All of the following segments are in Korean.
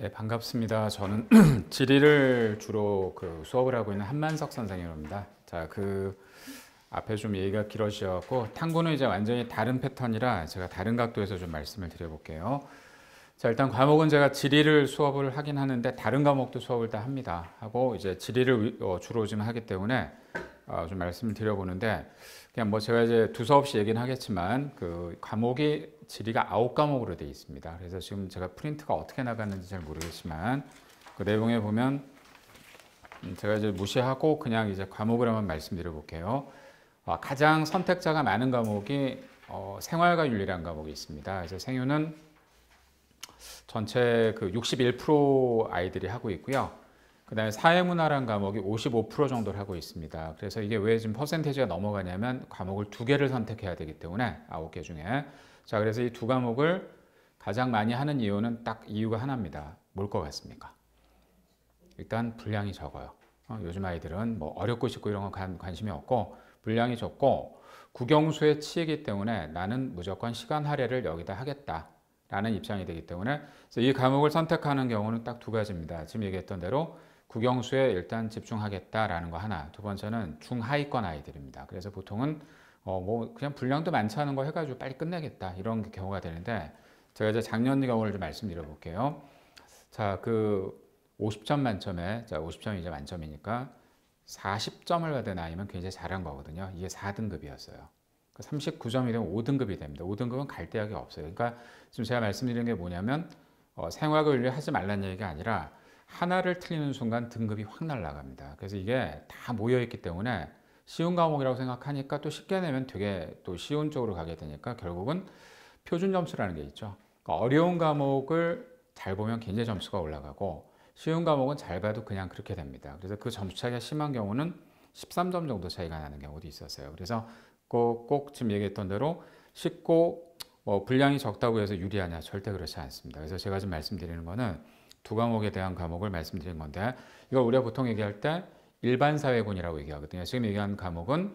네, 반갑습니다. 저는 지리를 주로 수업을 하고 있는 한만석 선생님입니다. 자, 앞에 좀 얘기가 길어지셨고 탐구는 이제 완전히 다른 패턴이라 제가 다른 각도에서 좀 말씀을 드려볼게요. 자, 일단 과목은 제가 지리를 수업을 하긴 하는데 다른 과목도 수업을 다 합니다. 하고 이제 지리를 주로 좀 하기 때문에 좀 말씀을 드려보는데 그냥 뭐 제가 이제 두서없이 얘기는 하겠지만 과목이 지리가 9과목으로 되어 있습니다. 그래서 지금 제가 프린트가 어떻게 나갔는지 잘 모르겠지만 그 내용에 보면 제가 이제 무시하고 그냥 이제 과목을 한번 말씀드려 볼게요. 가장 선택자가 많은 과목이 생활과 윤리라는 과목이 있습니다. 그래서 생유는 전체 61% 아이들이 하고 있고요. 그 다음에 사회문화라는 과목이 55% 정도를 하고 있습니다. 그래서 이게 왜 지금 퍼센테이지가 넘어가냐면 과목을 2개를 선택해야 되기 때문에 9개 중에. 자, 그래서 이 두 과목을 가장 많이 하는 이유는 딱 이유가 하나입니다. 뭘 것 같습니까? 일단 분량이 적어요. 요즘 아이들은 뭐 어렵고 쉽고 이런 건 관심이 없고 분량이 적고 국영수에 치이기 때문에 나는 무조건 시간 할애를 여기다 하겠다 라는 입장이 되기 때문에 그래서 이 과목을 선택하는 경우는 딱 두 가지입니다. 지금 얘기했던 대로 국영수에 일단 집중하겠다라는 거 하나, 두 번째는 중하위권 아이들입니다. 그래서 보통은 뭐 그냥 분량도 많지 않은 거 해가지고 빨리 끝내겠다 이런 경우가 되는데 제가 이제 작년 경우를 좀 말씀드려 볼게요. 자, 50점 만점에, 자, 50점이 이제 만점이니까 40점을 받은 아이면 굉장히 잘한 거거든요. 이게 4등급이었어요. 39점이 되면 5등급이 됩니다. 5등급은 갈 데약이 없어요. 그러니까 지금 제가 말씀드리는 게 뭐냐면 생활과 윤리 하지 말라는 얘기가 아니라 하나를 틀리는 순간 등급이 확 날아갑니다. 그래서 이게 다 모여있기 때문에 쉬운 과목이라고 생각하니까 또 쉽게 내면 되게 또 쉬운 쪽으로 가게 되니까 결국은 표준 점수라는 게 있죠. 그러니까 어려운 과목을 잘 보면 굉장히 점수가 올라가고 쉬운 과목은 잘 봐도 그냥 그렇게 됩니다. 그래서 그 점수 차이가 심한 경우는 13점 정도 차이가 나는 경우도 있었어요. 그래서 꼭 지금 얘기했던 대로 쉽고 분량이 적다고 해서 유리하냐? 절대 그렇지 않습니다. 그래서 제가 지금 말씀드리는 거는 두 과목에 대한 과목을 말씀드린 건데 이걸 우리가 보통 얘기할 때 일반사회군이라고 얘기하거든요. 지금 얘기한 과목은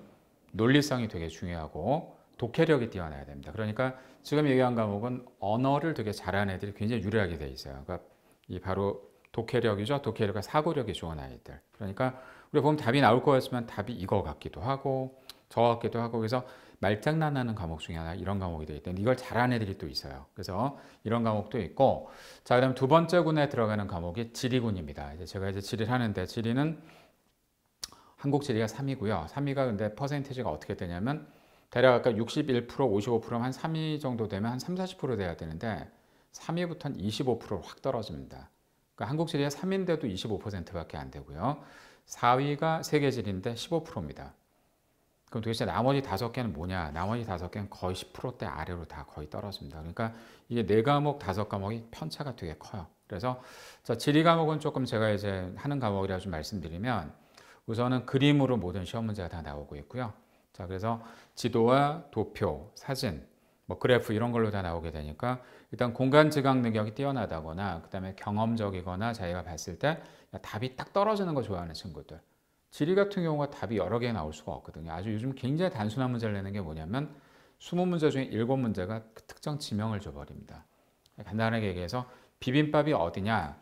논리성이 되게 중요하고 독해력이 뛰어나야 됩니다. 그러니까 지금 얘기한 과목은 언어를 되게 잘하는 애들이 굉장히 유리하게 돼 있어요. 그러니까 이 바로 독해력이죠. 독해력과 사고력이 좋은 아이들. 그러니까 우리가 보면 답이 나올 것 같지만 답이 이거 같기도 하고 저 같기도 하고 그래서 말장난하는 과목 중에 하나 이런 과목이 되기 때문에 이걸 잘하는 애들이 또 있어요. 그래서 이런 과목도 있고 자, 그다음 두 번째 군에 들어가는 과목이 지리군입니다. 이제 제가 이제 지리를 하는데 지리는 한국 지리가 3위고요. 3위가 근데 퍼센테이지가 어떻게 되냐면 대략 아까 61%, 55%면 한 3위 정도 되면 한 3, 40% 돼야 되는데 3위부터는 25%로 확 떨어집니다. 그러니까 한국 지리가 3위인데도 25%밖에 안 되고요. 4위가 세계지리인데 15%입니다. 그럼 도대체 나머지 5개는 뭐냐? 나머지 5개는 거의 10%대 아래로 다 거의 떨어집니다. 그러니까 이게 4과목, 5과목이 편차가 되게 커요. 그래서 자, 지리 과목은 조금 제가 이제 하는 과목이라 좀 말씀드리면 우선은 그림으로 모든 시험 문제가 다 나오고 있고요. 자, 그래서 지도와 도표, 사진, 뭐 그래프 이런 걸로 다 나오게 되니까 일단 공간 지각 능력이 뛰어나다거나 그다음에 경험적이거나 자기가 봤을 때 답이 딱 떨어지는 거 좋아하는 친구들. 지리 같은 경우가 답이 여러 개 나올 수가 없거든요. 아주 요즘 굉장히 단순한 문제를 내는 게 뭐냐면 20문제 중에 7문제가 그 특정 지명을 줘버립니다. 간단하게 얘기해서 비빔밥이 어디냐?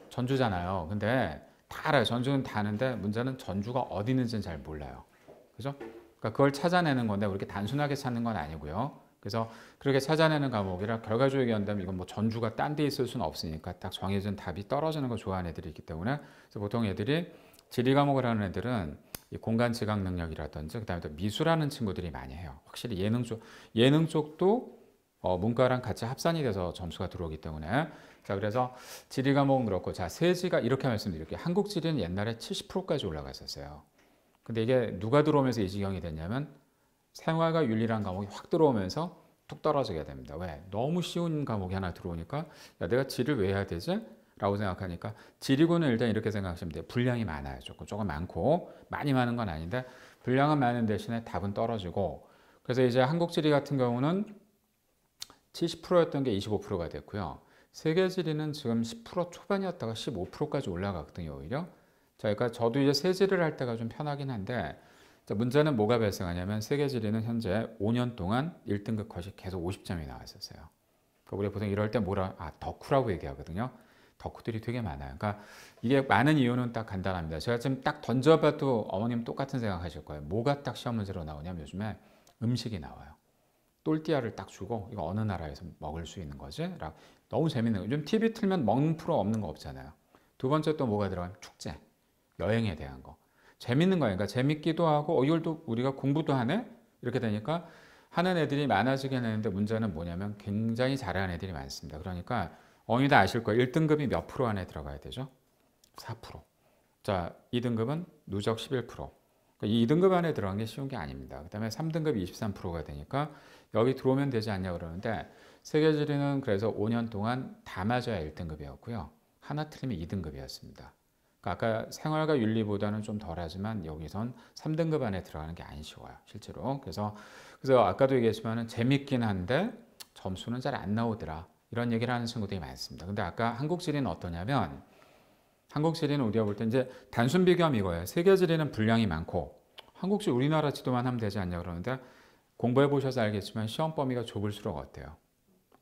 전주잖아요. 근데 다 알아요. 전주는 다 아는데 문제는 전주가 어디 있는지는 잘 몰라요. 그죠? 그러니까 그걸 찾아내는 건데 우리가 단순하게 찾는 건 아니고요. 그래서 그렇게 찾아내는 과목이라 결과적으로 얘기한다면 이건 뭐 전주가 딴 데 있을 수는 없으니까 딱 정해진 답이 떨어지는 걸 좋아하는 애들이 있기 때문에 그래서 보통 애들이 지리 과목을 하는 애들은 이 공간 지각 능력이라든지 그다음에 또 미술하는 친구들이 많이 해요. 확실히 예능 쪽도 문과랑 같이 합산이 돼서 점수가 들어오기 때문에 자, 그래서 지리 과목은 그렇고 자, 세지가 이렇게 말씀드릴게요. 한국 지리는 옛날에 70%까지 올라갔었어요. 근데 이게 누가 들어오면서 이 지경이 됐냐면 생활과 윤리라는 과목이 확 들어오면서 뚝 떨어지게 됩니다. 왜? 너무 쉬운 과목이 하나 들어오니까 야, 내가 지리를 왜 해야 되지? 라고 생각하니까 지리군은 일단 이렇게 생각하시면 돼요. 분량이 많아요. 조금 많고 많이 많은 건 아닌데 분량은 많은 대신에 답은 떨어지고 그래서 이제 한국 지리 같은 경우는 70%였던 게 25%가 됐고요. 세계 지리는 지금 10% 초반이었다가 15%까지 올라갔거든요. 오히려. 자, 그러니까 저도 이제 세지를 할 때가 좀 편하긴 한데 자, 문제는 뭐가 발생하냐면 세계 지리는 현재 5년 동안 1등급 컷이 계속 50점이 나왔었어요. 그러니까 우리가 보통 이럴 때 덕후라고 얘기하거든요. 덕후들이 되게 많아요. 그러니까 이게 많은 이유는 딱 간단합니다. 제가 지금 딱 던져봐도 어머님 똑같은 생각하실 거예요. 뭐가 딱 시험 문제로 나오냐면 요즘에 음식이 나와요. 똘띠아를 딱 주고 이거 어느 나라에서 먹을 수 있는 거지? 라고. 너무 재밌는 거예요. 요즘 TV 틀면 먹는 프로 없는 거 없잖아요. 두 번째 또 뭐가 들어가면 축제, 여행에 대한 거. 재밌는 거예요. 그러니까 재밌기도 하고 이걸 또 우리가 공부도 하네? 이렇게 되니까 하는 애들이 많아지긴 했는데 문제는 뭐냐면 굉장히 잘하는 애들이 많습니다. 그러니까 어머니 다 아실 거예요. 1등급이 몇 프로 안에 들어가야 되죠? 4%. 자, 2등급은 누적 11%. 그러니까 이 2등급 안에 들어간 게 쉬운 게 아닙니다. 그 다음에 3등급이 23%가 되니까 여기 들어오면 되지 않냐 그러는데 세계지리는 그래서 5년 동안 다 맞아야 1등급이었고요. 하나 틀리면 2등급이었습니다. 그러니까 아까 생활과 윤리보다는 좀 덜하지만 여기선 3등급 안에 들어가는 게 안 쉬워요. 실제로. 그래서 아까도 얘기했지만 재밌긴 한데 점수는 잘 안 나오더라. 이런 얘기를 하는 친구들이 많습니다. 근데 아까 한국지리는 어떠냐면 한국지리는 우리가 볼 때 이제 단순 비교하면 이거예요. 세계지리는 분량이 많고 한국지 우리나라 지도만 하면 되지 않냐 그러는데 공부해 보셔서 알겠지만 시험 범위가 좁을수록 어때요?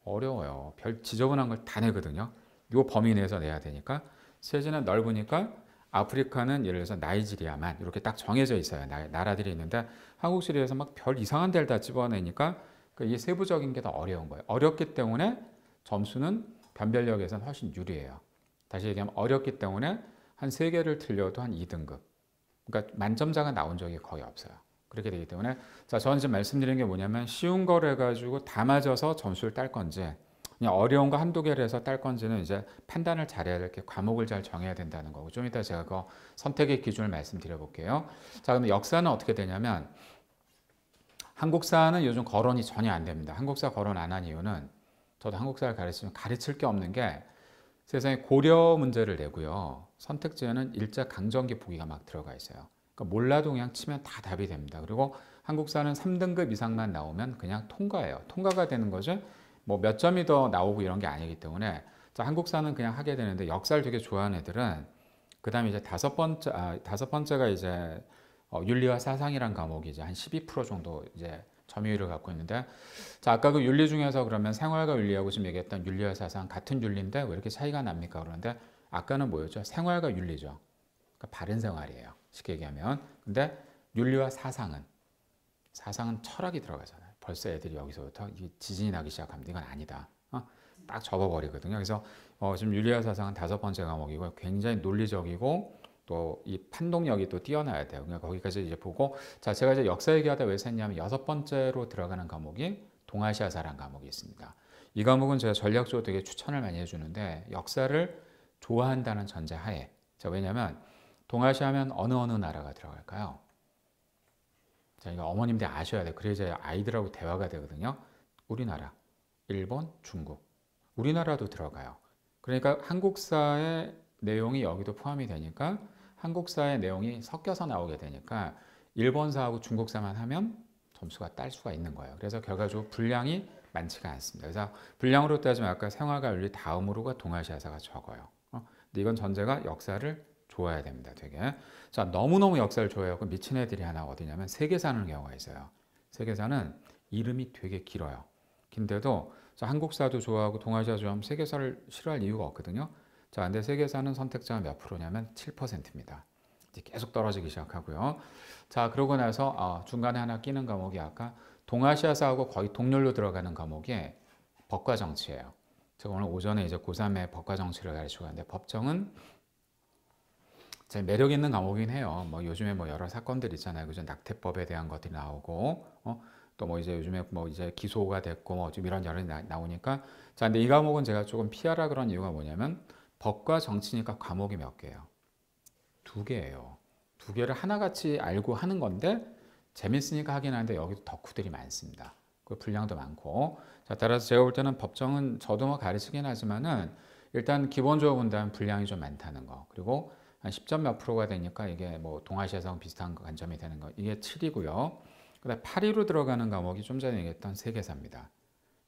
어려워요. 별 지저분한 걸 다 내거든요. 요 범위 내에서 내야 되니까 세계는 넓으니까 아프리카는 예를 들어서 나이지리아만 이렇게 딱 정해져 있어요. 나라들이 있는데 한국지리에서 막 별 이상한 데를 다 집어내니까 이게 세부적인 게 더 어려운 거예요. 어렵기 때문에 점수는 변별력에서는 훨씬 유리해요. 다시 얘기하면 어렵기 때문에 한 3개를 틀려도 한 2등급. 그러니까 만점자가 나온 적이 거의 없어요. 그렇게 되기 때문에 자, 저는 지금 말씀드리는 게 뭐냐면 쉬운 걸 해가지고 다 맞아서 점수를 딸 건지 그냥 어려운 거 한두 개를 해서 딸 건지는 이제 판단을 잘해야 될 게 과목을 잘 정해야 된다는 거고 좀 이따 제가 그 선택의 기준을 말씀드려 볼게요. 자, 그럼 역사는 어떻게 되냐면 한국사는 요즘 거론이 전혀 안 됩니다. 한국사 거론 안 한 이유는 저도 한국사를 가르치면 가르칠 게 없는 게 세상에 고려 문제를 내고요. 선택지에는 일제강점기 보기가 막 들어가 있어요. 그러니까 몰라도 그냥 치면 다 답이 됩니다. 그리고 한국사는 3등급 이상만 나오면 그냥 통과예요. 통과가 되는 거죠. 뭐 몇 점이 더 나오고 이런 게 아니기 때문에 자, 한국사는 그냥 하게 되는데 역사를 되게 좋아하는 애들은 그다음에 이제 다섯 번째가 이제 윤리와 사상이란 과목이 이제 한 12% 정도 이제 점유율을 갖고 있는데 자, 아까 그 윤리 중에서 그러면 생활과 윤리하고 지금 얘기했던 윤리와 사상 같은 윤리인데 왜 이렇게 차이가 납니까? 그런데 아까는 뭐였죠? 생활과 윤리죠. 그러니까 바른 생활이에요. 쉽게 얘기하면. 근데 윤리와 사상은 철학이 들어가잖아요. 벌써 애들이 여기서부터 지진이 나기 시작합니다. 이건 아니다. 딱 접어버리거든요. 그래서 지금 윤리와 사상은 5번째 과목이고 굉장히 논리적이고 또 이 판독력이 또 뛰어나야 돼요. 그러니까 거기까지 이제 보고 자, 제가 이제 역사 얘기하다 왜 했냐면 6번째로 들어가는 과목이 동아시아사라는 과목이 있습니다. 이 과목은 제가 전략적으로 되게 추천을 많이 해주는데 역사를 좋아한다는 전제하에 자, 왜냐하면 동아시아 하면 어느 나라가 들어갈까요? 자, 이거 어머님들 아셔야 돼요. 그래야 아이들하고 대화가 되거든요. 우리나라, 일본, 중국. 우리나라도 들어가요. 그러니까 한국사의 내용이 여기도 포함이 되니까 한국사의 내용이 섞여서 나오게 되니까 일본사하고 중국사만 하면 점수가 딸 수가 있는 거예요. 그래서 결과적으로 분량이 많지가 않습니다. 그래서 분량으로 따지면 아까 생활과 윤리 다음으로가 동아시아사가 적어요. 근데 이건 전제가 역사를 좋아해야 됩니다. 되게. 자, 너무너무 역사를 좋아해요. 미친 애들이 하나 어디냐면 세계사는 경우가 있어요. 세계사는 이름이 되게 길어요. 긴데도 자, 한국사도 좋아하고 동아시아 좋아하면 세계사를 싫어할 이유가 없거든요. 자, 근데 세계사는 선택자가 몇 프로냐면 7%입니다. 이제 계속 떨어지기 시작하고요. 자, 그러고 나서 중간에 하나 끼는 과목이 아까 동아시아사하고 거의 동률로 들어가는 과목이 법과 정치예요. 제가 오늘 오전에 이제 고3의 법과 정치를 가르치고 있는데 법정은 제 매력 있는 과목이긴 해요. 뭐 요즘에 뭐 여러 사건들 있잖아요. 그죠? 낙태법에 대한 것들이 나오고, 또 뭐 이제 요즘에 뭐 이제 기소가 됐고 뭐 좀 이런 여러 나오니까 자, 근데 이 과목은 제가 조금 피하라 그런 이유가 뭐냐면 법과 정치니까 과목이 몇 개예요? 2개예요. 2개를 하나같이 알고 하는 건데 재밌으니까 하긴 하는데 여기도 덕후들이 많습니다. 그 분량도 많고 자, 따라서 제가 볼 때는 법정은 저도 뭐 가르치긴 하지만은 일단 기본적으로 본다면 분량이 좀 많다는 거 그리고 한 10점 몇 프로가 되니까 이게 뭐 동아시아상 비슷한 관점이 되는 거 이게 7이고요. 그다음 8위로 들어가는 과목이 좀 전에 얘기했던 세계사입니다.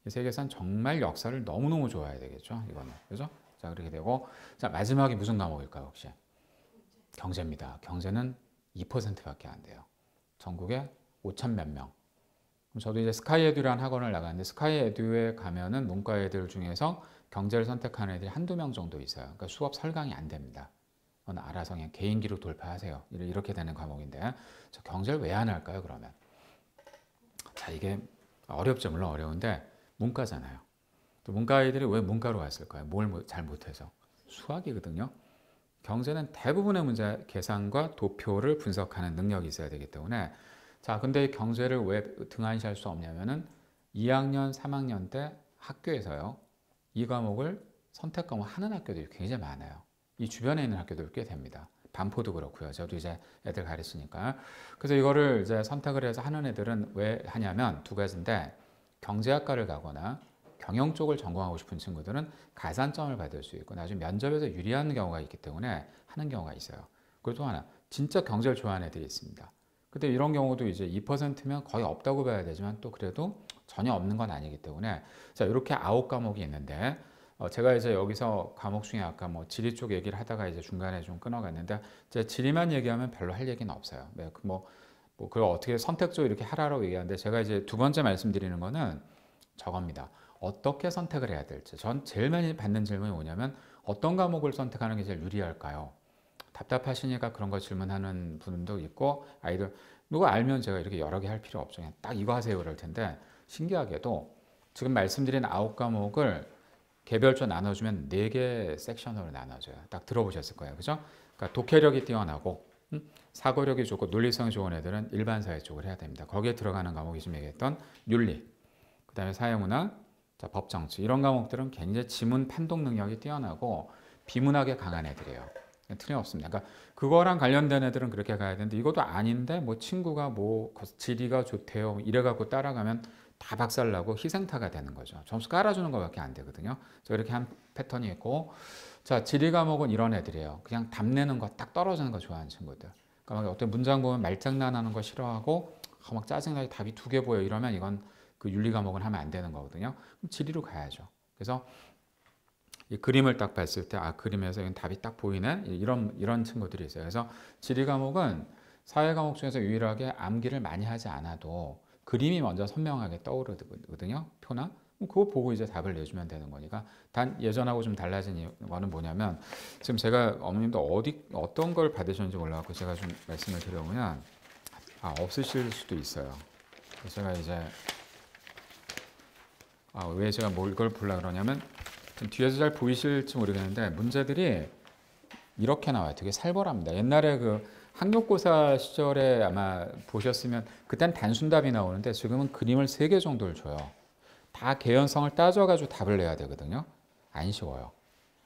이 세계사는 정말 역사를 너무너무 좋아해야 되겠죠. 이거는 그죠? 자, 그렇게 되고 자, 마지막이 무슨 과목일까요 혹시? 경제입니다. 경제는 2%밖에 안 돼요. 전국에 5천 몇 명. 저도 이제 스카이에듀라는 학원을 나가는데 스카이에듀에 가면은 문과 애들 중에서 경제를 선택하는 애들이 한두 명 정도 있어요. 그러니까 수업 설강이 안 됩니다. 그건 알아서 그냥 개인기로 돌파하세요. 이렇게 되는 과목인데 저 경제를 왜 안 할까요, 그러면? 자, 이게 어렵죠. 물론 어려운데 문과잖아요. 또 문과 아이들이 왜 문과로 왔을까요? 뭘 잘 못해서? 수학이거든요. 경제는 대부분의 문제 계산과 도표를 분석하는 능력이 있어야 되기 때문에 자, 근데 경제를 왜 등한시할 수 없냐면은 2학년, 3학년 때 학교에서요. 이 과목을 선택 과목 하는 학교들이 굉장히 많아요. 이 주변에 있는 학교들 꽤 됩니다. 반포도 그렇고요. 저도 이제 애들 가르치니까. 그래서 이거를 이제 선택을 해서 하는 애들은 왜 하냐면 두 가지인데 경제학과를 가거나 경영 쪽을 전공하고 싶은 친구들은 가산점을 받을 수 있고 나중에 면접에서 유리한 경우가 있기 때문에 하는 경우가 있어요. 그리고 또 하나 진짜 경제를 좋아하는 애들이 있습니다. 근데 이런 경우도 이제 2%면 거의 없다고 봐야 되지만 또 그래도 전혀 없는 건 아니기 때문에 자 이렇게 9과목이 있는데 제가 이제 여기서 과목 중에 아까 뭐 지리 쪽 얘기를 하다가 이제 중간에 좀 끊어갔는데 제 지리만 얘기하면 별로 할 얘기는 없어요. 뭐 그걸 어떻게 선택적으로 이렇게 하라고 얘기하는데 제가 이제 두 번째 말씀드리는 거는 저겁니다. 어떻게 선택을 해야 될지. 전 제일 많이 받는 질문이 뭐냐면 어떤 과목을 선택하는 게 제일 유리할까요? 답답하시니까 그런 거 질문하는 분도 있고 아이들 누가 알면 제가 이렇게 여러 개 할 필요 없죠. 그냥 딱 이거 하세요 그럴 텐데 신기하게도 지금 말씀드린 9과목을 개별조 나눠주면 4개 섹션으로 나눠져요. 딱 들어보셨을 거예요. 그죠? 그러니까 독해력이 뛰어나고 사고력이 좋고 논리성이 좋은 애들은 일반사회 쪽을 해야 됩니다. 거기에 들어가는 과목이 지금 얘기했던 윤리, 그 다음에 사회문화, 자, 법정치 이런 과목들은 굉장히 지문 판독 능력이 뛰어나고 비문학에 강한 애들이에요. 틀림없습니다. 그러니까 그거랑 관련된 애들은 그렇게 가야 되는데 이것도 아닌데 뭐 친구가 뭐 지리가 좋대요 이래갖고 따라가면 다 박살나고 희생타가 되는 거죠. 점수 깔아주는 것밖에 안 되거든요. 이렇게 한 패턴이 있고 자 지리 과목은 이런 애들이에요. 그냥 답내는 거 딱 떨어지는 거 좋아하는 친구들. 그러니까 어떤 문장 보면 말장난하는 거 싫어하고 막 짜증나게 답이 2개 보여 이러면 이건 그 윤리 과목은 하면 안 되는 거거든요. 그럼 지리로 가야죠. 그래서 이 그림을 딱 봤을 때 아 그림에서 이건 답이 딱 보이네 이런 친구들이 있어요. 그래서 지리 과목은 사회 과목 중에서 유일하게 암기를 많이 하지 않아도 그림이 먼저 선명하게 떠오르거든요. 표나 그거 보고 이제 답을 내주면 되는 거니까 단 예전하고 좀 달라진 거는 뭐냐면 지금 제가 어머님도 어떤 걸 받으셨는지 몰라갖고 제가 좀 말씀을 드려보면 없으실 수도 있어요. 그래서 제가 이제 왜 제가 이걸 보려고 그러냐면 좀 뒤에서 잘 보이실지 모르겠는데 문제들이 이렇게 나와요. 되게 살벌합니다. 옛날에 그 학력고사 시절에 아마 보셨으면 그땐 단순답이 나오는데 지금은 그림을 3개 정도를 줘요. 다 개연성을 따져가지고 답을 내야 되거든요. 안 쉬워요.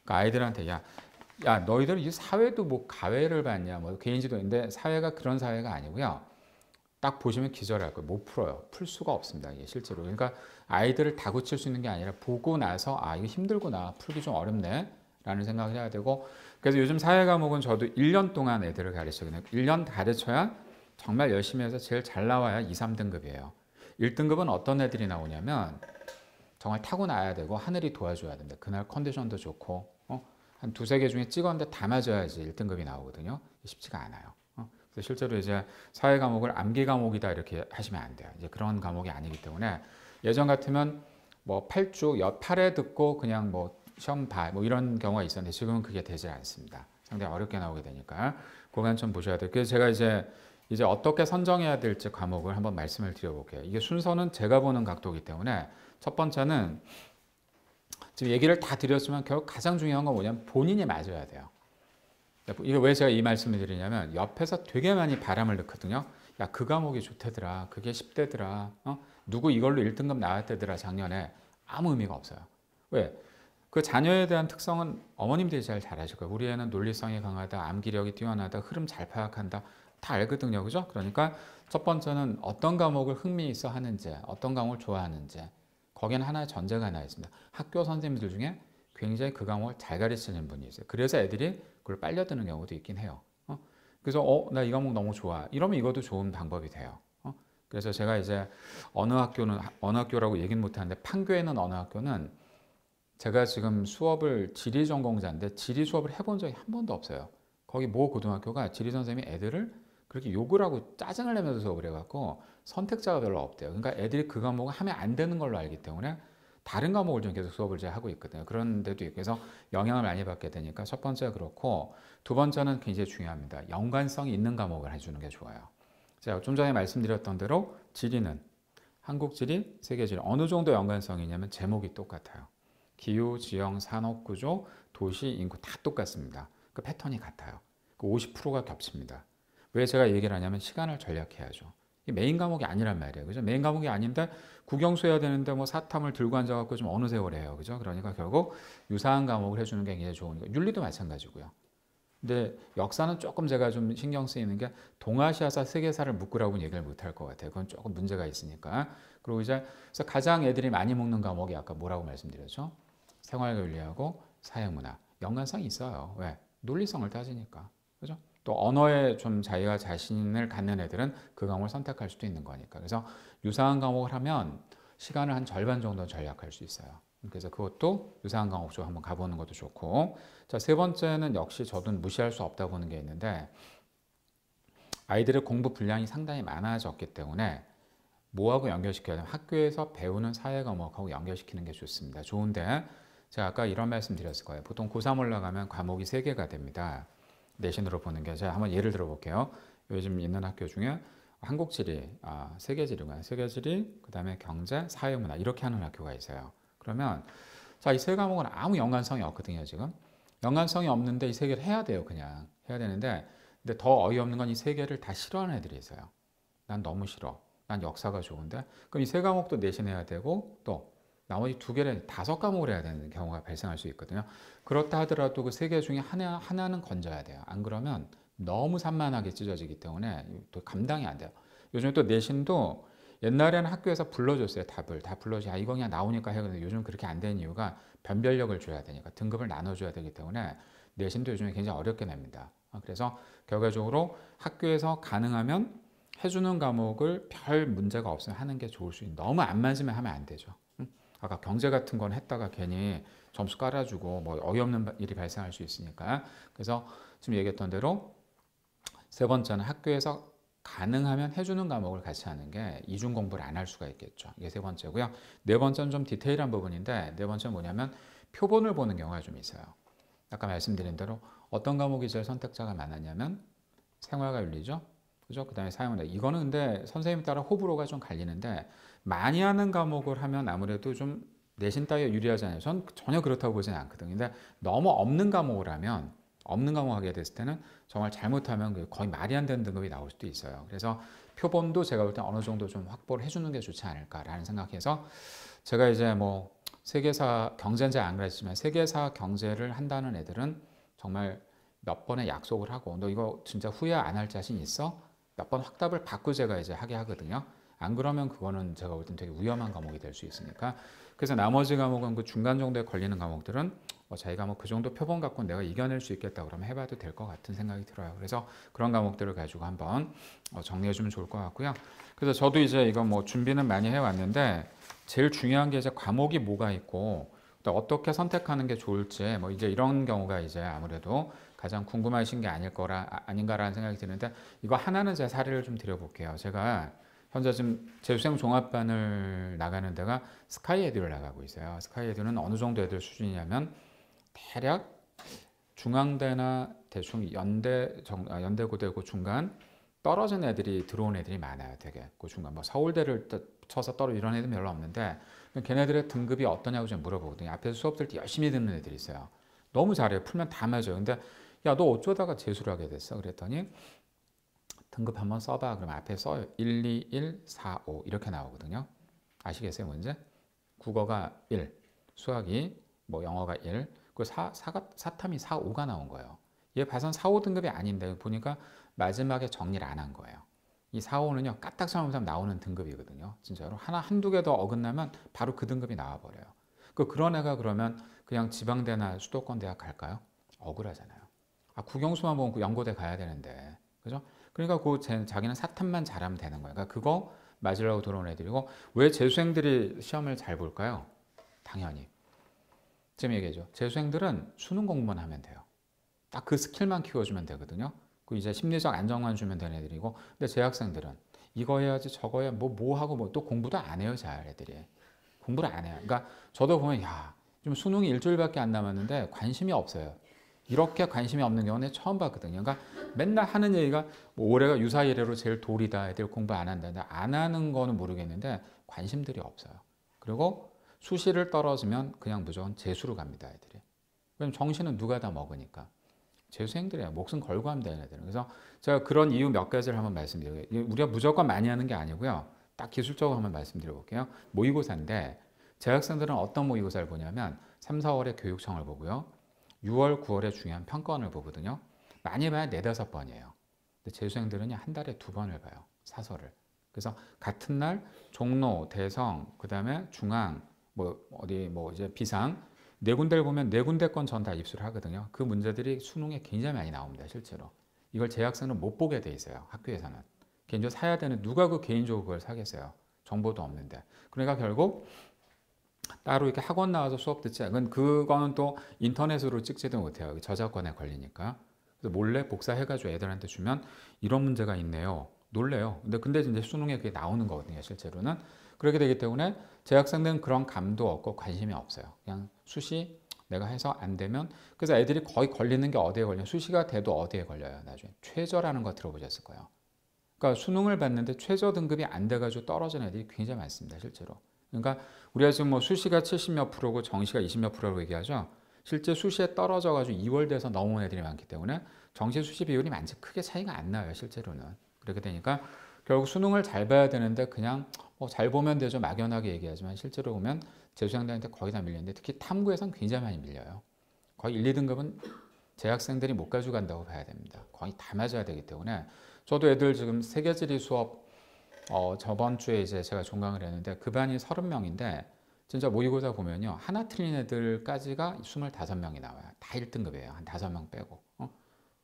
그러니까 아이들한테 야 너희들 이 사회도 뭐 가외를 봤냐 뭐 개인지도인데 사회가 그런 사회가 아니고요. 딱 보시면 기절할 거예요. 못 풀어요. 풀 수가 없습니다. 이게 실제로. 그러니까 아이들을 다그칠 수 있는 게 아니라 보고 나서 이거 힘들구나. 풀기 좀 어렵네. 라는 생각을 해야 되고 그래서 요즘 사회 과목은 저도 1년 동안 애들을 가르치거든요. 1년 가르쳐야 정말 열심히 해서 제일 잘 나와야 2, 3등급이에요. 1등급은 어떤 애들이 나오냐면 정말 타고나야 되고 하늘이 도와줘야 됩니다. 그날 컨디션도 좋고 한 2, 3개 중에 찍었는데 다 맞아야지 1등급이 나오거든요. 쉽지가 않아요. 그래서 실제로 이제 사회 과목을 암기 과목이다 이렇게 하시면 안 돼요. 이제 그런 과목이 아니기 때문에 예전 같으면 뭐 8주 8회 듣고 그냥 뭐 시험 봐 뭐 이런 경우가 있었는데 지금은 그게 되지 않습니다. 상당히 어렵게 나오게 되니까 그 관점 보셔야 돼요. 그래서 제가 이제 어떻게 선정해야 될지 과목을 한번 말씀을 드려볼게요. 이게 순서는 제가 보는 각도이기 때문에 첫 번째는 지금 얘기를 다 드렸지만 결국 가장 중요한 건 뭐냐면 본인이 맞아야 돼요. 이게 왜 제가 이 말씀을 드리냐면 옆에서 되게 많이 바람을 넣거든요. 야, 그 과목이 좋대더라. 그게 10대더라. 누구 이걸로 1등급 나왔대더라. 작년에. 아무 의미가 없어요. 왜? 그 자녀에 대한 특성은 어머님들이 제일 잘하실 거예요. 우리 애는 논리성이 강하다. 암기력이 뛰어나다. 흐름 잘 파악한다. 다 알거든요. 그죠? 그러니까 첫 번째는 어떤 과목을 흥미 있어 하는지, 어떤 과목을 좋아하는지. 거기는 하나의 전제가 하나 있습니다. 학교 선생님들 중에 굉장히 그 과목을 잘 가르치는 분이 있어요. 그래서 애들이 그걸 빨려드는 경우도 있긴 해요. 그래서 나 이 과목 너무 좋아. 이러면 이것도 좋은 방법이 돼요. 그래서 제가 이제 어느 학교라고 얘기는 못하는데 판교에 있는 어느 학교는 제가 지금 수업을 지리 전공자인데 지리 수업을 해본 적이 한 번도 없어요. 거기 모 고등학교가 지리 선생님이 애들을 그렇게 욕을 하고 짜증을 내면서 수업을 해갖고 선택자가 별로 없대요. 그러니까 애들이 그 과목을 하면 안 되는 걸로 알기 때문에 다른 과목을 좀 계속 수업을 이제 하고 있거든요. 그런 데도 있고 그래서 영향을 많이 받게 되니까 첫 번째가 그렇고 두 번째는 굉장히 중요합니다. 연관성이 있는 과목을 해주는 게 좋아요. 제가 좀 전에 말씀드렸던 대로 지리는 한국 지리, 세계 지리 어느 정도 연관성이 있냐면 제목이 똑같아요. 기후, 지형, 산업 구조, 도시, 인구 다 똑같습니다. 그 패턴이 같아요. 그 50%가 겹칩니다. 왜 제가 얘기를 하냐면 시간을 절약해야죠. 이게 메인 과목이 아니란 말이에요. 그죠? 메인 과목이 아닌데 국영수 해야 되는데 뭐 사탐을 들고 앉아갖고 좀 어느 세월에 해요. 그죠? 그러니까 결국 유사한 과목을 해주는 게 굉장히 좋으니까. 윤리도 마찬가지고요. 근데 역사는 조금 제가 좀 신경 쓰이는 게 동아시아사, 세계사를 묶으라고는 얘기를 못 할 것 같아요. 그건 조금 문제가 있으니까. 그리고 이제 그래서 가장 애들이 많이 먹는 과목이 아까 뭐라고 말씀드렸죠? 생활윤리하고 사회문화. 연관성이 있어요. 왜? 논리성을 따지니까. 그죠? 또 언어에 좀 자기가 자신을 갖는 애들은 그 과목을 선택할 수도 있는 거니까. 그래서 유사한 과목을 하면 시간을 한 절반 정도 절약할 수 있어요. 그래서 그것도 유사한 과목 쪽 한번 가보는 것도 좋고. 자, 세 번째는 역시 저도 무시할 수 없다고 보는 게 있는데 아이들의 공부 분량이 상당히 많아졌기 때문에 뭐하고 연결시켜야 되면 학교에서 배우는 사회 과목하고 연결시키는 게 좋습니다. 좋은데 제가 아까 이런 말씀 드렸을 거예요. 보통 고3 올라가면 과목이 3개가 됩니다. 내신으로 보는 게 제가 한번 예를 들어 볼게요. 요즘 있는 학교 중에 한국지리, 세계지리, 그 다음에 경제, 사회문화 이렇게 하는 학교가 있어요. 그러면 자, 이 세 과목은 아무 연관성이 없거든요. 지금 연관성이 없는데 이 세 개를 해야 돼요. 그냥 해야 되는데 근데 더 어이없는 건 이 세 개를 다 싫어하는 애들이 있어요. 난 너무 싫어. 난 역사가 좋은데 그럼 이 세 과목도 내신해야 되고 또 나머지 2개를 5과목을 해야 되는 경우가 발생할 수 있거든요. 그렇다 하더라도 그 3개 중에 하나는 건져야 돼요. 안 그러면 너무 산만하게 찢어지기 때문에 또 감당이 안 돼요. 요즘 또 내신도 옛날에는 학교에서 불러줬어요. 답을 다 불러줘. 이거 그냥 나오니까 해야 되는데 요즘 그렇게 안 되는 이유가 변별력을 줘야 되니까 등급을 나눠줘야 되기 때문에 내신도 요즘에 굉장히 어렵게 냅니다. 그래서 결과적으로 학교에서 가능하면 해주는 과목을 별 문제가 없으면 하는 게 좋을 수 있는데 너무 안 맞으면 하면 안 되죠. 아까 경제 같은 건 했다가 괜히 점수 깔아주고 뭐 어이없는 일이 발생할 수 있으니까. 그래서 지금 얘기했던 대로 세 번째는 학교에서 가능하면 해주는 과목을 같이 하는 게 이중 공부를 안 할 수가 있겠죠. 이게 세 번째고요. 네 번째는 좀 디테일한 부분인데 네 번째는 뭐냐면 표본을 보는 경우가 좀 있어요. 아까 말씀드린 대로 어떤 과목이 제일 선택자가 많았냐면 생활과 윤리죠. 그죠? 그 다음에 사회문화. 이거는 근데 선생님 따라 호불호가 좀 갈리는데 많이 하는 과목을 하면 아무래도 좀 내신 따위에 유리하잖아요. 전 전혀 그렇다고 보지는 않거든요. 근데 너무 없는 과목을 하면 없는 과목 하게 됐을 때는 정말 잘못하면 거의 말이 안 되는 등급이 나올 수도 있어요. 그래서 표본도 제가 볼 때 어느 정도 좀 확보를 해주는 게 좋지 않을까라는 생각해서 제가 이제 뭐 세계사 경제는 잘 안 그랬지만 세계사 경제를 한다는 애들은 정말 몇 번의 약속을 하고 너 이거 진짜 후회 안 할 자신 있어? 몇 번 확답을 받고 제가 이제 하게 하거든요. 안 그러면 그거는 제가 볼 땐 되게 위험한 과목이 될 수 있으니까. 그래서 나머지 과목은 그 중간 정도에 걸리는 과목들은 자기가 뭐 그 정도 표본 갖고 내가 이겨낼 수 있겠다 그러면 해봐도 될 것 같은 생각이 들어요. 그래서 그런 과목들을 가지고 한번 정리해주면 좋을 것 같고요. 그래서 저도 이제 이거 뭐 준비는 많이 해왔는데 제일 중요한 게 이제 과목이 뭐가 있고 또 어떻게 선택하는 게 좋을지 뭐 이제 이런 경우가 이제 아무래도 가장 궁금하신 게 아닌가라는 생각이 드는데 이거 하나는 제가 사례를 좀 드려볼게요. 제가 현재 지금 재수생 종합반을 나가는 데가 스카이에듀를 나가고 있어요. 스카이에듀는 어느 정도 애들 수준이냐면 대략 중앙대나 대충 연대고대 그 중간 떨어진 애들이 들어온 애들이 많아요. 되게 그 중간 뭐 서울대를 쳐서 이런 애들은 별로 없는데 걔네들의 등급이 어떠냐고 좀 물어보거든요. 앞에서 수업 들을 때 열심히 듣는 애들이 있어요. 너무 잘해요. 풀면 다 맞아요. 근데 야, 너 어쩌다가 재수를 하게 됐어? 그랬더니 등급 한번 써봐. 그럼 앞에 써요. 1, 2, 1, 4, 5 이렇게 나오거든요. 아시겠어요? 문제? 국어가 1, 수학이 뭐 영어가 1, 그 사탐이 4, 5가 나온 거예요. 얘 봐선 4, 5 등급이 아닌데 보니까 마지막에 정리를 안 한 거예요. 이 4, 5는요 까딱 잘못하면 나오는 등급이거든요. 진짜로 한두 개 더 어긋나면 바로 그 등급이 나와버려요. 그런 애가 그러면 그냥 지방대나 수도권 대학 갈까요? 억울하잖아요. 국영수만 보면 그 연고대 가야 되는데, 그죠? 그러니까 자기는 사탐만 잘하면 되는 거예요. 그러니까 그거 맞으려고 들어온 애들이고 왜 재수생들이 시험을 잘 볼까요? 당연히 지금 얘기해죠. 재수생들은 수능 공부만 하면 돼요. 딱 그 스킬만 키워주면 되거든요. 그 이제 심리적 안정만 주면 되는 애들이고, 근데 재학생들은 이거 해야지 저거 해야 뭐 하고 뭐 또 공부도 안 해요. 잘 애들이. 공부를 안 해요. 그러니까 저도 보면 야, 좀 수능이 일주일밖에 안 남았는데 관심이 없어요. 이렇게 관심이 없는 경우는 처음 봤거든요. 그러니까 맨날 하는 얘기가 뭐 올해가 유사 이래로 제일 돌이다. 애들 공부 안 한다. 안 하는 거는 모르겠는데 관심들이 없어요. 그리고 수시를 떨어지면 그냥 무조건 재수로 갑니다. 애들이. 그럼 정시는 누가 다 먹으니까. 재수생들이야. 목숨 걸고 합니다. 얘네들은. 그래서 제가 그런 이유 몇 가지를 한번 말씀드릴게요. 우리가 무조건 많이 하는 게 아니고요. 딱 기술적으로 한번 말씀드려 볼게요. 모의고사인데 재학생들은 어떤 모의고사를 보냐면 3, 4월에 교육청을 보고요. 6월, 9월에 중요한 평가원을 보거든요. 많이 봐야 4, 5번이에요. 근데 재수생들은 한 달에 2번을 봐요. 사설을. 그래서 같은 날 종로, 대성, 그다음에 중앙, 뭐 어디 뭐 이제 비상 네 군데를 보면 네 군데 건 전 다 입수를 하거든요. 그 문제들이 수능에 굉장히 많이 나옵니다. 실제로. 이걸 재학생은 못 보게 돼 있어요. 학교에서는. 개인적으로 사야 되는 누가 그 개인적으로 그걸 사겠어요. 정보도 없는데. 그러니까 결국 따로 이렇게 학원 나와서 수업 듣지 않으면 그거는 또 인터넷으로 찍지도 못해요. 저작권에 걸리니까. 그래서 몰래 복사해가지고 애들한테 주면 이런 문제가 있네요. 놀래요. 근데 이제 수능에 그게 나오는 거거든요. 실제로는. 그렇게 되기 때문에 재학생들은 그런 감도 없고 관심이 없어요. 그냥 수시 내가 해서 안 되면 그래서 애들이 거의 걸리는 게 어디에 걸려요? 수시가 돼도 어디에 걸려요? 나중에 최저라는 거 들어보셨을 거예요. 그러니까 수능을 봤는데 최저 등급이 안 돼가지고 떨어진 애들이 굉장히 많습니다. 실제로. 그러니까 우리가 지금 뭐 수시가 70 몇 프로고 정시가 20 몇 프로라고 얘기하죠. 실제 수시에 떨어져가지고 2월 돼서 넘어온 애들이 많기 때문에 정시 수시 비율이 많지 크게 차이가 안 나요. 실제로는. 그렇게 되니까 결국 수능을 잘 봐야 되는데 그냥 잘 보면 되죠. 막연하게 얘기하지만 실제로 보면 재수생들한테 거의 다 밀리는데 특히 탐구에선 굉장히 많이 밀려요. 거의 1, 2등급은 재학생들이 못 가져간다고 봐야 됩니다. 거의 다 맞아야 되기 때문에 저도 애들 지금 세계지리 수업 저번 주에 이제 제가 종강을 했는데 그 반이 30명인데 진짜 모의고사 보면요. 하나 틀린 애들까지가 25명이 나와요. 다 1등급이에요. 한 5명 빼고.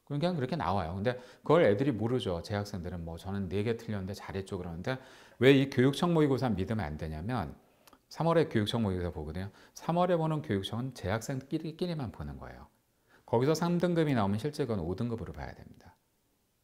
그냥 그렇게 나와요. 근데 그걸 애들이 모르죠. 재학생들은 뭐 저는 4개 틀렸는데 잘했죠 그러는데 왜 이 교육청 모의고사 믿으면 안 되냐면 3월에 교육청 모의고사 보거든요. 3월에 보는 교육청은 재학생끼리만 보는 거예요. 거기서 3등급이 나오면 실제 그건 5등급으로 봐야 됩니다.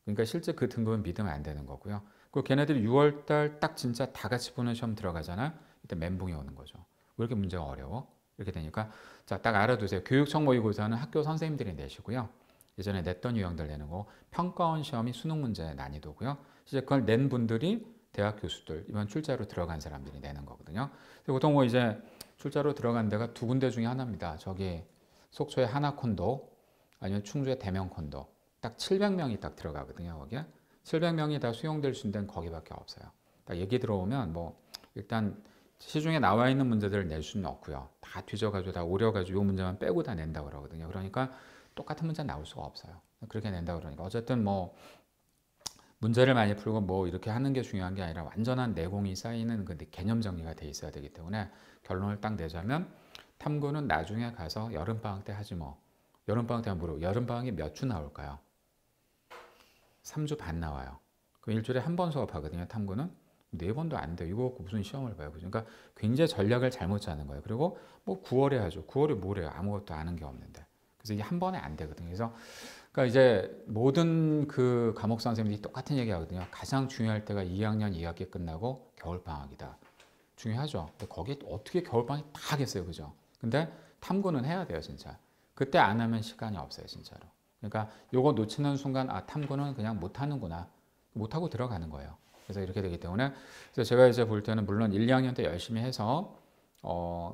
그러니까 실제 그 등급은 믿으면 안 되는 거고요. 그 걔네들이 6월달 딱 진짜 다 같이 보는 시험 들어가잖아. 이때 멘붕이 오는 거죠. 왜 이렇게 문제가 어려워? 이렇게 되니까 자, 딱 알아두세요. 교육청 모의고사는 학교 선생님들이 내시고요. 예전에 냈던 유형들 내는 거 평가원 시험이 수능 문제 난이도고요. 이제 그걸 낸 분들이 대학 교수들 이번 출자로 들어간 사람들이 내는 거거든요. 보통 뭐 이제 출자로 들어간 데가 2군데 중에 하나입니다. 저기 속초의 하나콘도 아니면 충주의 대명콘도 딱 700명이 딱 들어가거든요. 거기에 700명이 다 수용될 수 있는 데는 거기밖에 없어요. 딱 얘기 들어오면 뭐 일단 시중에 나와 있는 문제들을 낼 수는 없고요. 다 뒤져가지고 다 오려가지고 이 문제만 빼고 다 낸다고 그러거든요. 그러니까 똑같은 문제 나올 수가 없어요. 그렇게 낸다 그러니까 어쨌든 뭐 문제를 많이 풀고 뭐 이렇게 하는 게 중요한 게 아니라 완전한 내공이 쌓이는 그 개념 정리가 돼 있어야 되기 때문에 결론을 딱 내자면 탐구는 나중에 가서 여름방학 때 하지 뭐. 여름방학 때 한번 물어보고 여름방학이 몇 주 나올까요? 3주 반 나와요. 그럼 일주일에 한 번 수업하거든요. 탐구는 4번도 안 돼요. 이거 갖고 무슨 시험을 봐요. 그러니까 굉장히 전략을 잘못 짜는 거예요. 그리고 뭐 9월에 하죠. 9월에 뭐래요? 아무것도 아는 게 없는데. 그래서 이게 한 번에 안 되거든요. 그래서 그러니까 이제 모든 그 과목 선생님들이 똑같은 얘기 하거든요. 가장 중요할 때가 2학년 2학기 끝나고 겨울방학이다. 중요하죠. 근데 거기에 어떻게 겨울방학이 다 하겠어요. 그죠? 근데 탐구는 해야 돼요. 진짜. 그때 안 하면 시간이 없어요. 진짜로. 그러니까 요거 놓치는 순간 아 탐구는 그냥 못하는구나. 못하고 들어가는 거예요. 그래서 이렇게 되기 때문에 그래서 제가 이제 볼 때는 물론 1, 2학년 때 열심히 해서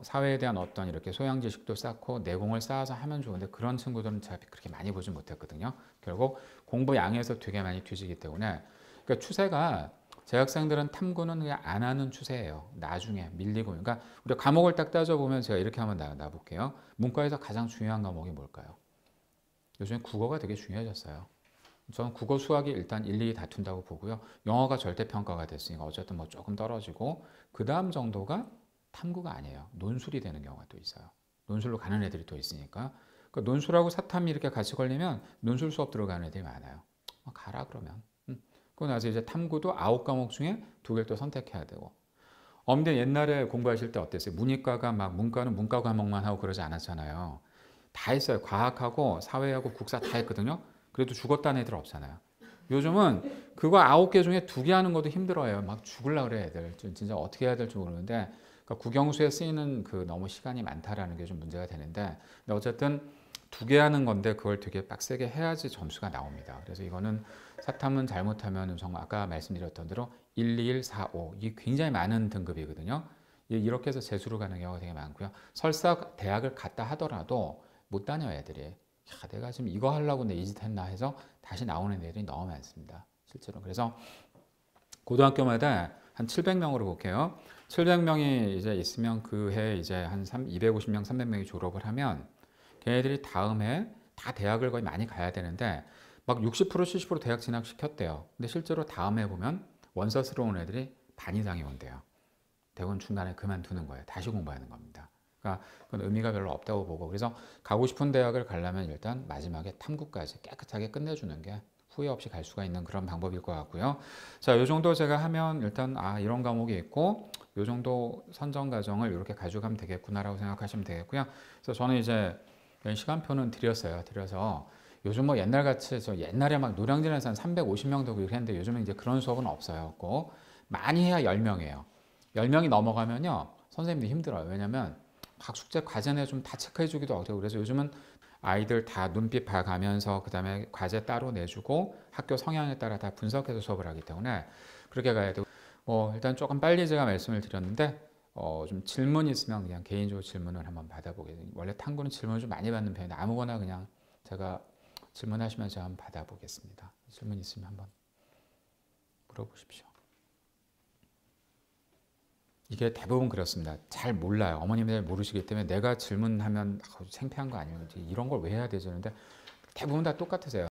사회에 대한 어떤 이렇게 소양 지식도 쌓고 내공을 쌓아서 하면 좋은데 그런 친구들은 제가 그렇게 많이 보진 못했거든요. 결국 공부 양에서 되게 많이 뒤지기 때문에 그러니까 추세가 재학생들은 탐구는 그냥 안 하는 추세예요. 나중에 밀리고 그러니까 우리가 과목을 딱 따져보면 제가 이렇게 한번 놔볼게요. 문과에서 가장 중요한 과목이 뭘까요? 요즘에 국어가 되게 중요해졌어요. 저는 국어 수학이 일단 1, 2 다툰다고 보고요. 영어가 절대평가가 됐으니까 어쨌든 뭐 조금 떨어지고 그 다음 정도가 탐구가 아니에요. 논술이 되는 경우가 또 있어요. 논술로 가는 애들이 또 있으니까. 그러니까 논술하고 사탐이 이렇게 같이 걸리면 논술 수업 들어가는 애들이 많아요. 가라 그러면. 그러고 나서 이제 탐구도 9과목 중에 2개를 또 선택해야 되고. 근데 옛날에 공부하실 때 어땠어요? 문이과가 막 문과는 문과 과목만 하고 그러지 않았잖아요. 다 했어요. 과학하고 사회하고 국사 다 했거든요. 그래도 죽었다는 애들 없잖아요. 요즘은 그거 9개 중에 2개 하는 것도 힘들어요. 막 죽을라 그래 애들. 진짜 어떻게 해야 될지 모르는데 그러니까 국영수에 쓰이는 그 너무 시간이 많다라는 게 좀 문제가 되는데 근데 어쨌든 2개 하는 건데 그걸 되게 빡세게 해야지 점수가 나옵니다. 그래서 이거는 사탐은 잘못하면 정말 아까 말씀드렸던 대로 1, 2, 1, 4, 5 이게 굉장히 많은 등급이거든요. 이렇게 해서 재수로 가는 경우가 되게 많고요. 설사 대학을 갔다 하더라도 못 다녀요 애들이. 야, 내가 지금 이거 하려고 내 이 짓 했나 해서 다시 나오는 애들이 너무 많습니다. 실제로. 그래서 고등학교마다 한 700명으로 볼게요. 700명이 이제 있으면 그 해 이제 한 250명, 300명이 졸업을 하면 걔네들이 다음 해 다 대학을 거의 많이 가야 되는데 막 60%, 70% 대학 진학시켰대요. 근데 실제로 다음 해 보면 원서스러운 애들이 반 이상이 온대요. 대부분 중간에 그만두는 거예요. 다시 공부하는 겁니다. 그러니까 그건 의미가 별로 없다고 보고 그래서 가고 싶은 대학을 가려면 일단 마지막에 탐구까지 깨끗하게 끝내주는 게 후회 없이 갈 수가 있는 그런 방법일 것 같고요. 자, 이 정도 제가 하면 일단 이런 과목이 있고 이 정도 선정 과정을 이렇게 가져가면 되겠구나라고 생각하시면 되겠고요. 그래서 저는 이제 시간표는 드렸어요. 드려서 요즘 뭐 옛날같이 저 옛날에 막 노량진에서 한 350명 되고 이렇게 했는데 요즘은 이제 그런 수업은 없어요. 꼭 많이 해야 10명이에요. 10명이 넘어가면요. 선생님도 힘들어요. 왜냐면 각 숙제 과제 좀 다 체크해 주기도 하고 그래서 요즘은 아이들 다 눈빛 봐가면서 그 다음에 과제 따로 내주고 학교 성향에 따라 다 분석해서 수업을 하기 때문에 그렇게 가야 되고 일단 조금 빨리 제가 말씀을 드렸는데 좀 질문 있으면 그냥 개인적으로 질문을 한번 받아보겠습니다. 원래 탐구는 질문을 좀 많이 받는 편인데 아무거나 그냥 제가 질문하시면 제가 한번 받아보겠습니다. 질문 있으면 한번 물어보십시오. 이게 대부분 그렇습니다. 잘 몰라요. 어머님들 모르시기 때문에 내가 질문하면 창피한 거 아니에요. 이런 걸 왜 해야 되지? 근데 대부분 다 똑같으세요.